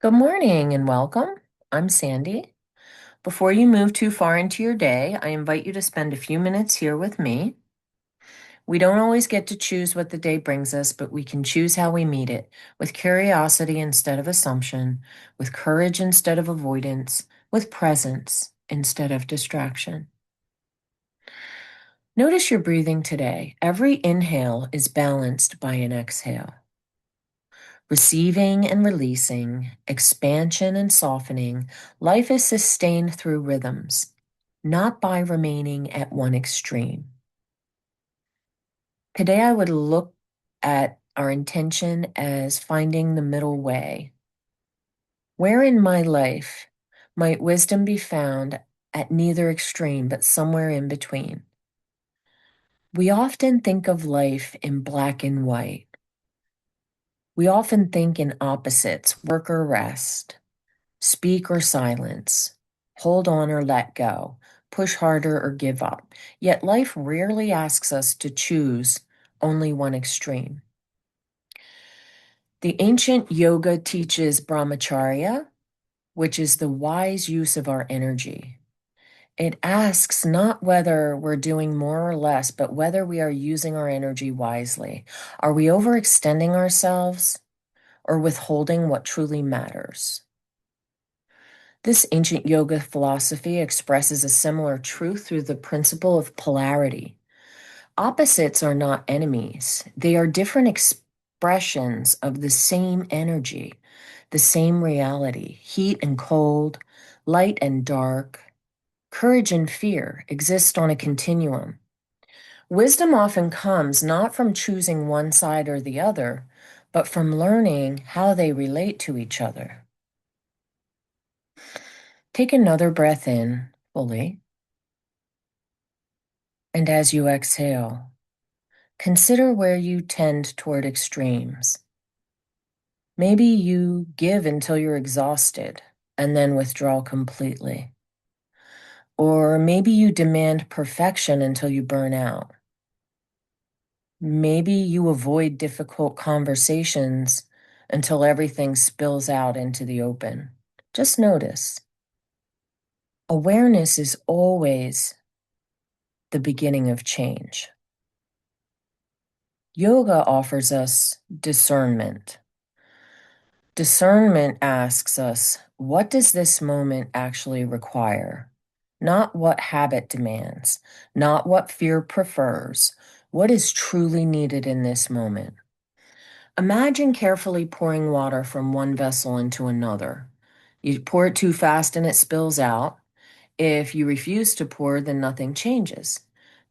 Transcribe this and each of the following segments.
Good morning and welcome. I'm Sandy. Before you move too far into your day, I invite you to spend a few minutes here with me. We don't always get to choose what the day brings us, but we can choose how we meet it with curiosity instead of assumption, with courage instead of avoidance, with presence instead of distraction. Notice your breathing today. Every inhale is balanced by an exhale. Receiving and releasing, expansion and softening, life is sustained through rhythms, not by remaining at one extreme. Today, I would look at our intention as finding the middle way. Where in my life might wisdom be found at neither extreme, but somewhere in between? We often think of life in black and white. We often think in opposites, work or rest. Speak or silence, hold on or let go, push harder or give up. Yet life rarely asks us to choose only one extreme. The ancient yoga teaches brahmacharya, which is the wise use of our energy. It asks not whether we're doing more or less, but whether we are using our energy wisely. Are we overextending ourselves or withholding what truly matters? This ancient yoga philosophy expresses a similar truth through the principle of polarity. Opposites are not enemies, they are different expressions of the same energy, the same reality. Heat and cold, light and dark, courage and fear exist on a continuum. Wisdom often comes not from choosing one side or the other, but from learning how they relate to each other. Take another breath in fully. And as you exhale, consider where you tend toward extremes. Maybe you give until you're exhausted and then withdraw completely. Or maybe you demand perfection until you burn out. Maybe you avoid difficult conversations until everything spills out into the open. Just notice. Awareness is always the beginning of change. Yoga offers us discernment. Discernment asks us, what does this moment actually require? Not what habit demands, not what fear prefers, what is truly needed in this moment. Imagine carefully pouring water from one vessel into another. You pour it too fast and it spills out. If you refuse to pour, then nothing changes.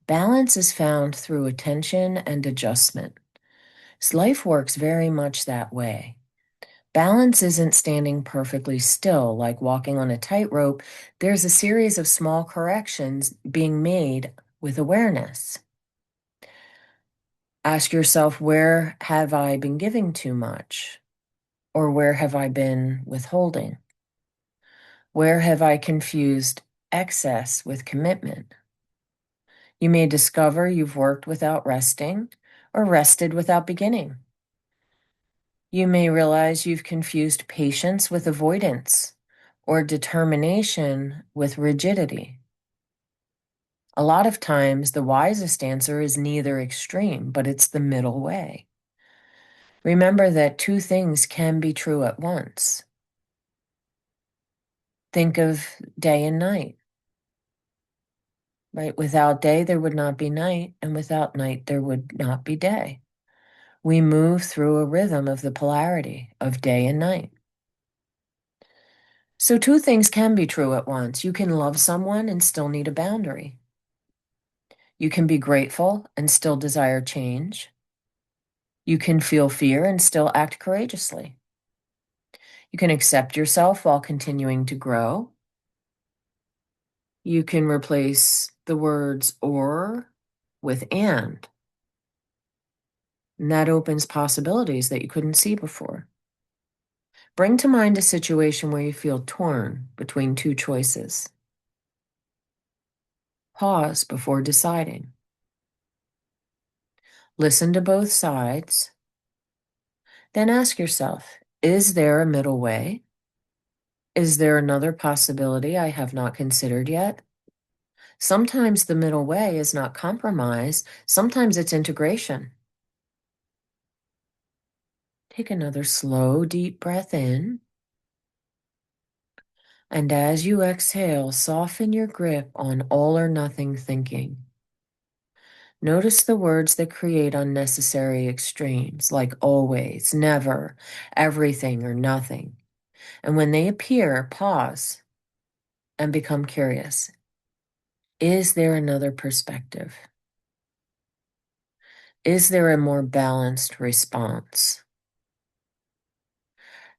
Balance is found through attention and adjustment. Life works very much that way. Balance isn't standing perfectly still, like walking on a tightrope. There's a series of small corrections being made with awareness. Ask yourself, where have I been giving too much? Or where have I been withholding? Where have I confused excess with commitment? You may discover you've worked without resting or rested without beginning. You may realize you've confused patience with avoidance or determination with rigidity. A lot of times, the wisest answer is neither extreme, but it's the middle way. Remember that two things can be true at once. Think of day and night, right? Without day, there would not be night, and without night, there would not be day. We move through a rhythm of the polarity of day and night. So two things can be true at once. You can love someone and still need a boundary. You can be grateful and still desire change. You can feel fear and still act courageously. You can accept yourself while continuing to grow. You can replace the words or with and. And that opens possibilities that you couldn't see before. Bring to mind a situation where you feel torn between two choices. Pause before deciding. Listen to both sides. Then ask yourself, is there a middle way? Is there another possibility I have not considered yet? Sometimes the middle way is not compromise, sometimes it's integration. Take another slow, deep breath in. And as you exhale, soften your grip on all or nothing thinking. Notice the words that create unnecessary extremes, like always, never, everything, or nothing. And when they appear, pause and become curious. Is there another perspective? Is there a more balanced response?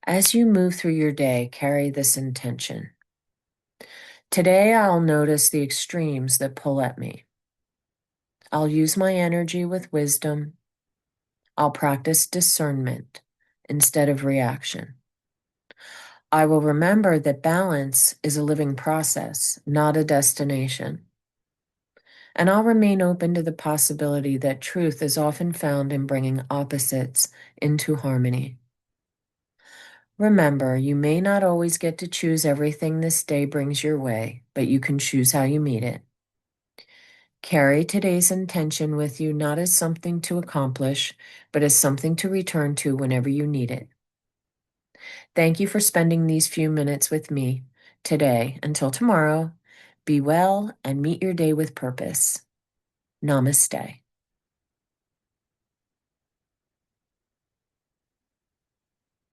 As you move through your day, carry this intention. Today, I'll notice the extremes that pull at me. I'll use my energy with wisdom. I'll practice discernment instead of reaction. I will remember that balance is a living process, not a destination. And I'll remain open to the possibility that truth is often found in bringing opposites into harmony. Remember, you may not always get to choose everything this day brings your way, but you can choose how you meet it. Carry today's intention with you not as something to accomplish, but as something to return to whenever you need it. Thank you for spending these few minutes with me today. Until tomorrow, be well and meet your day with purpose. Namaste.